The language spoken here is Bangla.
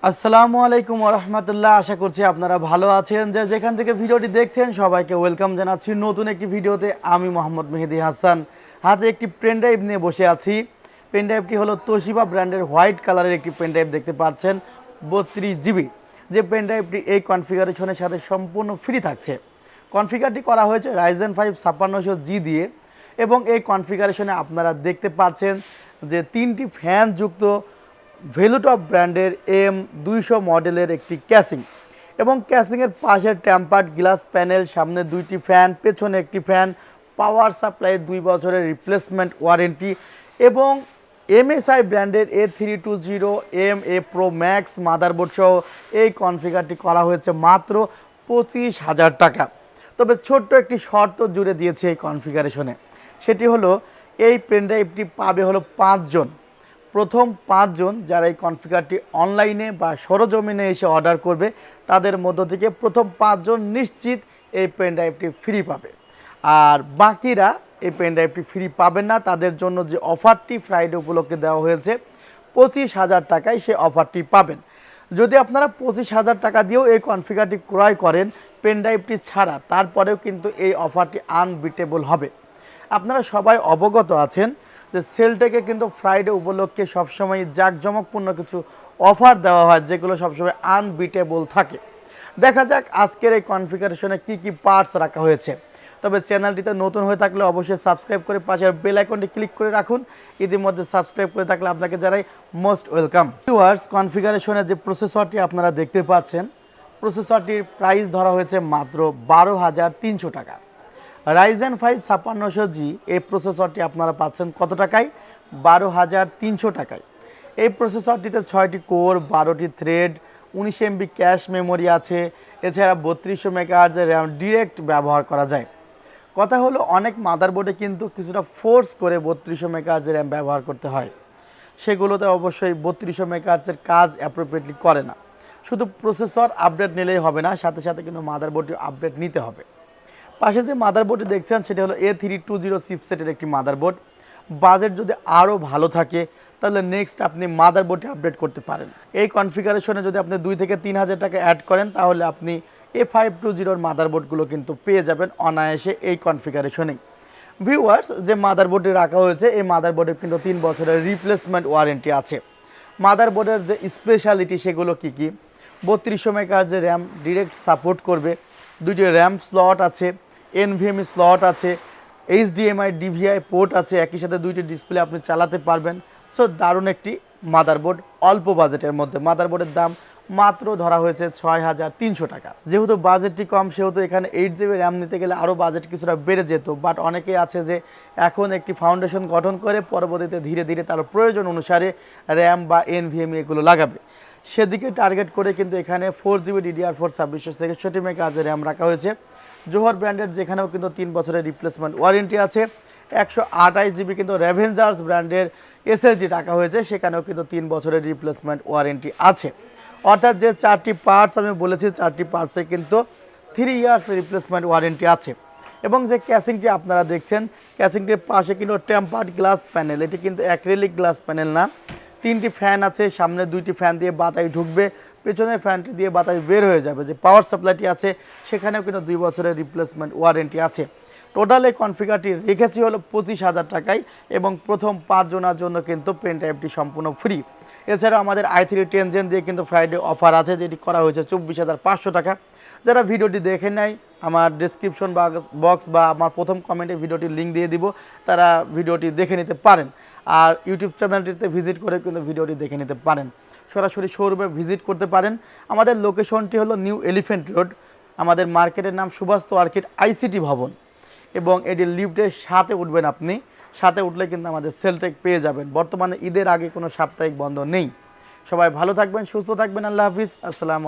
আসসালামু আলাইকুম ওয়া রাহমাতুল্লাহ। আশা করছি আপনারা ভালো আছেন। যেখান থেকে ভিডিওটি দেখছেন সবাইকে ওয়েলকাম জানাচ্ছি নতুন একটি ভিডিওতে। আমি মোহাম্মদ মেহেদি হাসান হাতে একটি পেন ড্রাইভ নিয়ে বসে আছি। পেন ড্রাইভটি হলো তোশিবা ব্র্যান্ডের হোয়াইট কালারের একটি পেন ড্রাইভ দেখতে পাচ্ছেন, 32 জিবি। যে পেন ড্রাইভটি এই কনফিগারেশনের সাথে সম্পূর্ণ ফ্রি থাকছে। কনফিগারটি করা হয়েছে Ryzen 5 5600G দিয়ে এবং এই কনফিগারেশনে আপনারা দেখতে পাচ্ছেন যে 3টি ফ্যান যুক্ত ভেলুটপ ব্র্যান্ডের AM200 মডেলের একটি ক্যাসিং এবং ক্যাসিংয়ের পাশে টেম্পার্ড গ্লাস প্যানেল, সামনে 2টি ফ্যান, পেছনে একটি ফ্যান, পাওয়ার সাপ্লাই 2 বছরের রিপ্লেসমেন্ট ওয়ারেন্টি এবং MSI ব্র্যান্ডের A320MA Pro Max মাদারবোর্ড সহ এই কনফিগারটি করা হয়েছে মাত্র 25,000 টাকা। তবে ছোট্ট একটি শর্ত জুড়ে দিয়েছে এই কনফিগারেশনে, সেটি হলো এই পেন ড্রাইভটি পাবে হলো 5 জন। প্রথম 5 জন যারা এই কনফিগারটি অনলাইনে বা সরজমিনে এসে অর্ডার করবে তাদের মধ্য থেকে প্রথম 5 জন নিশ্চিত এই পেন ড্রাইভটি ফ্রি পাবে। আর বাকিরা এই পেন ড্রাইভটি ফ্রি পাবেন না। তাদের জন্য যে অফারটি ফ্রাইডে উপলক্ষে দেওয়া হয়েছে 25,000 টাকায় সে অফারটি পাবেন। যদি আপনারা 25,000 টাকা দিয়েও এই কনফিগারটি ক্রয় করেন পেন ড্রাইভটি ছাড়া, তারপরেও কিন্তু এই অফারটি আনবিটেবল হবে। আপনারা সবাই অবগত আছেন যে সেলটেকে কিন্তু ফ্রাইডে উপলক্ষে সবসময় জাঁকজমকপূর্ণ কিছু অফার দেওয়া হয় যেগুলো সবসময় আনবিটেবল থাকে। দেখা যাক আজকের এই কনফিগারেশনে কি কি পার্টস রাখা হয়েছে। তবে চ্যানেলটিতে নতুন হয়ে থাকলে অবশ্যই সাবস্ক্রাইব করে পাশের বেল আইকনটি ক্লিক করে রাখুন। ইতিমধ্যে সাবস্ক্রাইব করে থাকলে আপনাকে জানাই মোস্ট ওয়েলকাম। ভিউয়ার্স, কনফিগারেশনের যে প্রসেসরটি আপনারা দেখতে পাচ্ছেন, প্রসেসরটির প্রাইস ধরা হয়েছে মাত্র 12,300 টাকা। Ryzen 5 5600G এই প্রসেসরটি আপনারা পাচ্ছেন কত টাকায়? 12,300 টাকায়। এই প্রসেসরটিতে 6টি কোর, 12টি থ্রেড, 19 MB ক্যাশ মেমোরি আছে। এছাড়া 3200 মেগাহার্টজের র্যাম ডিরেক্ট ব্যবহার করা যায়। কথা হলো অনেক মাদারবোর্ডে কিন্তু কিছুটা ফোর্স করে 3200 মেগাহার্টজের র্যাম ব্যবহার করতে হয়। সেগুলোতে অবশ্যই 3200 মেগাহার্টজের কাজ অ্যাপ্রোপ্রিয়েটলি করে না। শুধু প্রসেসর আপডেট নিলেই হবে না, সাথে সাথে কিন্তু মাদারবোর্ডটি আপডেট নিতে হবে। পাশে যে মাদারবোর্ডটি দেখছেন সেটা হলো A320 চিপসেটের একটি মাদারবোর্ড। বাজেট যদি আরও ভালো থাকে তাহলে নেক্সট আপনি মাদারবোর্ডটি আপডেট করতে পারেন। এই কনফিগারেশনে যদি আপনি 2 থেকে 3,000 টাকা অ্যাড করেন তাহলে আপনি A520 মাদারবোর্ডগুলো কিন্তু পেয়ে যাবেন অনায়াসে এই কনফিগারেশনেই। ভিউয়ার্স, যে মাদারবোর্ডটি রাখা হয়েছে এই মাদারবোর্ডে কিন্তু 3 বছরের রিপ্লেসমেন্ট ওয়ারেন্টি আছে। মাদারবোর্ডের যে স্পেশালিটি সেগুলো কি কি? 3200 মেগাহার্টজের র্যাম ডিরেক্ট সাপোর্ট করবে, 2টি র্যাম স্লট আছে, NVMe স্লট আছে, HDMI DVI পোর্ট আছে, একই সাথে 2টি ডিসপ্লে আপনি চালাতে পারবেন। সো দারুণ একটি মাদারবোর্ড অল্প বাজেটের মধ্যে। মাদারবোর্ডের দাম মাত্র ধরা হয়েছে 6,300 টাকা। যেহেতু বাজেটটি কম সেহেতু এখানে 8 GB র্যাম নিতে গেলে আরও বাজেট কিছুটা বেড়ে যেত। বাট অনেকেই আছে যে এখন একটি ফাউন্ডেশন গঠন করে পরবর্তীতে ধীরে ধীরে তার প্রয়োজন অনুসারে র্যাম বা NVMe এগুলো লাগাবে। সেদিকে টার্গেট করে কিন্তু এখানে 4 GB DDR-4 2666 মেগাহার্টজের র্যাম রাখা হয়েছে। জোহর ব্র্যান্ডের যেখানেও কিন্তু 3 বছরের রিপ্লেসমেন্ট ওয়ারেন্টি আছে। 128 GB কিন্তু রেভেঞ্জার্স ব্র্যান্ডের SSD রাখা হয়েছে, সেখানেও কিন্তু 3 বছরের রিপ্লেসমেন্ট ওয়ারেন্টি আছে। অর্থাৎ যে 4টি পার্টস আমি বলেছি 4টি পার্টসে কিন্তু 3 ইয়ার্স রিপ্লেসমেন্ট ওয়ারেন্টি আছে। এবং যে ক্যাসিংটি আপনারা দেখছেন ক্যাসিংটির পাশে কিন্তু টেম্পার্ড গ্লাস প্যানেল, এটি কিন্তু অ্যাক্রিলিক গ্লাস প্যানেল না। 3টি ফ্যান আছে, সামনে 2টি ফ্যান দিয়ে বাতাস ঢুকবে, পেছনের ফ্যানটি দিয়ে বাতাস বের হয়ে যাবে। যে পাওয়ার সাপ্লাইটি আছে সেখানেও কিন্তু 2 বছরের রিপ্লেসমেন্ট ওয়ারেন্টি আছে। টোটাল এই কনফিগারটি রেখেছি হলো 25,000 টাকায় এবং প্রথম 5 জনের জন্য কিন্তু পেন ড্রাইভটি সম্পূর্ণ ফ্রি। এছাড়া আমাদের i3 10 Gen দিয়ে কিন্তু ফ্রাইডে অফার আছে, যেটি করা হয়েছে 24,500 টাকা। যারা ভিডিওটি দেখে নেয় আমার ডেসক্রিপশন বক্স বা আমার প্রথম কমেন্টে ভিডিওটির লিঙ্ক দিয়ে দিব, তারা ভিডিওটি দেখে নিতে পারেন। আর ইউটিউব চ্যানেলটিতে ভিজিট করে কিন্তু ভিডিওটি দেখে নিতে পারেন। সরাসরি শোরুমে ভিজিট করতে পারেন। আমাদের লোকেশনটি হলো নিউ এলিফ্যান্ট রোড। আমাদের মার্কেটের নাম সুভাষ মার্কেট ICT ভবন এবং এটি লিফটের সাথে উঠবেন। আপনি সাথে উঠলে কিন্তু আমাদের সেলটেক পেয়ে যাবেন। বর্তমানে ঈদের আগে কোনো সাপ্তাহিক বন্ধ নেই। সবাই ভালো থাকবেন, সুস্থ থাকবেন। আল্লাহ হাফিজ। আসসালাম।